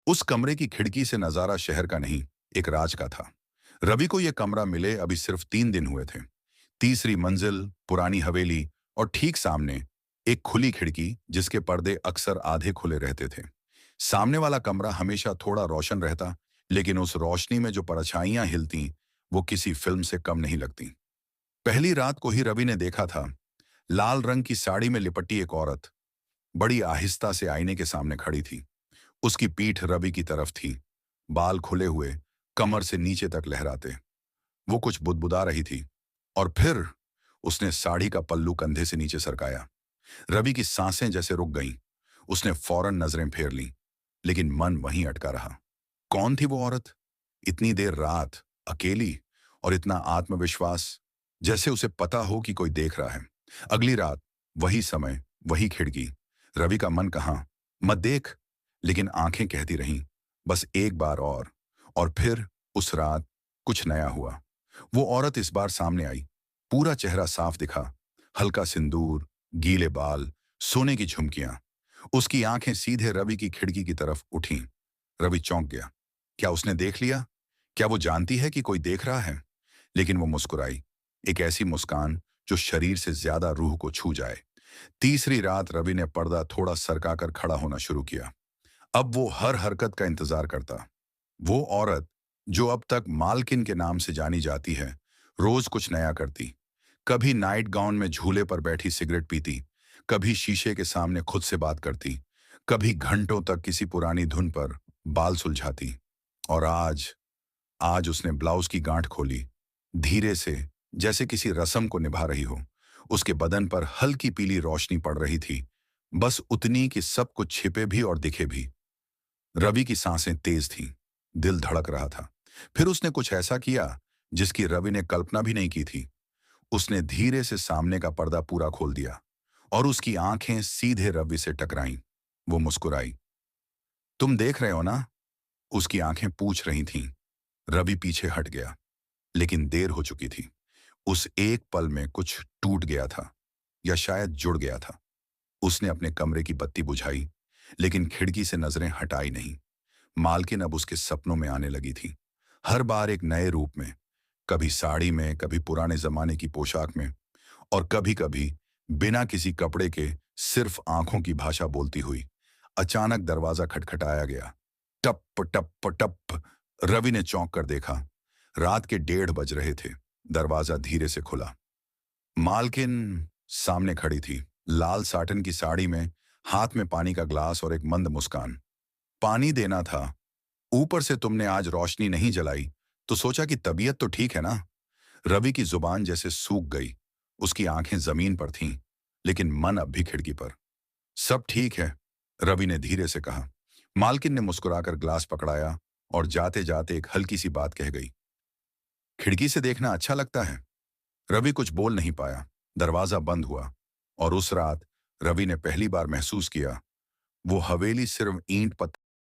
उस कमरे की खिड़की से नजारा शहर का नहीं, एक राज का था। रवि को यह कमरा मिले अभी सिर्फ 3 दिन हुए थे। तीसरी मंजिल, पुरानी हवेली, और ठीक सामने एक खुली खिड़की जिसके पर्दे अक्सर आधे खुले रहते थे। सामने वाला कमरा हमेशा थोड़ा रोशन रहता, लेकिन उस रोशनी में जो परछाइयां हिलती, वो किसी फिल्म से कम नहीं लगती। पहली रात को ही रवि ने देखा था, लाल रंग की साड़ी में लिपटी एक औरत बड़ी आहिस्ता से आईने के सामने खड़ी थी। उसकी पीठ रवि की तरफ थी, बाल खुले हुए, कमर से नीचे तक लहराते। वो कुछ बुदबुदा रही थी, और फिर उसने साड़ी का पल्लू कंधे से नीचे सरकाया। रवि की सांसें जैसे रुक गईं। उसने फौरन नजरें फेर लीं, लेकिन मन वहीं अटका रहा। कौन थी वो औरत? इतनी देर रात, अकेली, और इतना आत्मविश्वास, जैसे उसे पता हो कि कोई देख रहा है। अगली रात, वही समय, वही खिड़की। रवि का मन कहा, मत देख, लेकिन आंखें कहती रहीं, बस एक बार और फिर उस रात कुछ नया हुआ। वो औरत इस बार सामने आई। पूरा चेहरा साफ दिखा, हल्का सिंदूर, गीले बाल, सोने की झुमकियां। उसकी आंखें सीधे रवि की खिड़की की तरफ उठीं। रवि चौंक गया। क्या उसने देख लिया? क्या वो जानती है कि कोई देख रहा है? लेकिन वो मुस्कुराई, एक ऐसी मुस्कान जो शरीर से ज्यादा रूह को छू जाए। तीसरी रात रवि ने पर्दा थोड़ा सरकाकर खड़ा होना शुरू किया। अब वो हर हरकत का इंतजार करता। वो औरत, जो अब तक मालकिन के नाम से जानी जाती है, रोज कुछ नया करती। कभी नाइट गाउन में झूले पर बैठी सिगरेट पीती, कभी शीशे के सामने खुद से बात करती, कभी घंटों तक किसी पुरानी धुन पर बाल सुलझाती। और आज आज उसने ब्लाउज की गांठ खोली, धीरे से, जैसे किसी रस्म को निभा रही हो। उसके बदन पर हल्की पीली रोशनी पड़ रही थी, बस उतनी कि सब कुछ छिपे भी और दिखे भी। रवि की सांसें तेज थीं, दिल धड़क रहा था। फिर उसने कुछ ऐसा किया जिसकी रवि ने कल्पना भी नहीं की थी। उसने धीरे से सामने का पर्दा पूरा खोल दिया, और उसकी आंखें सीधे रवि से टकराईं। वो मुस्कुराई। तुम देख रहे हो ना? उसकी आंखें पूछ रही थीं। रवि पीछे हट गया, लेकिन देर हो चुकी थी। उस एक पल में कुछ टूट गया था, या शायद जुड़ गया था। उसने अपने कमरे की बत्ती बुझाई, लेकिन खिड़की से नजरें हटाई नहीं। मालकिन अब उसके सपनों में आने लगी थी, हर बार एक नए रूप में। कभी साड़ी में, कभी पुराने जमाने की पोशाक में, और कभी कभी बिना किसी कपड़े के, सिर्फ आंखों की भाषा बोलती हुई। अचानक दरवाजा खटखटाया गया। टप टप टप। रवि ने चौंक कर देखा। रात के 1:30 बज रहे थे। दरवाजा धीरे से खुला। मालकिन सामने खड़ी थी, लाल साटन की साड़ी में, हाथ में पानी का ग्लास और एक मंद मुस्कान। पानी देना था। ऊपर से तुमने आज रोशनी नहीं जलाई, तो सोचा कि तबीयत तो ठीक है ना? रवि की जुबान जैसे सूख गई। उसकी आंखें जमीन पर थीं, लेकिन मन अब भी खिड़की पर। सब ठीक है, रवि ने धीरे से कहा। मालकिन ने मुस्कुराकर ग्लास पकड़ाया, और जाते जाते एक हल्की सी बात कह गई। खिड़की से देखना अच्छा लगता है। रवि कुछ बोल नहीं पाया। दरवाजा बंद हुआ, और उस रात रवि ने पहली बार महसूस किया, वो हवेली सिर्फ ईंट पत्थर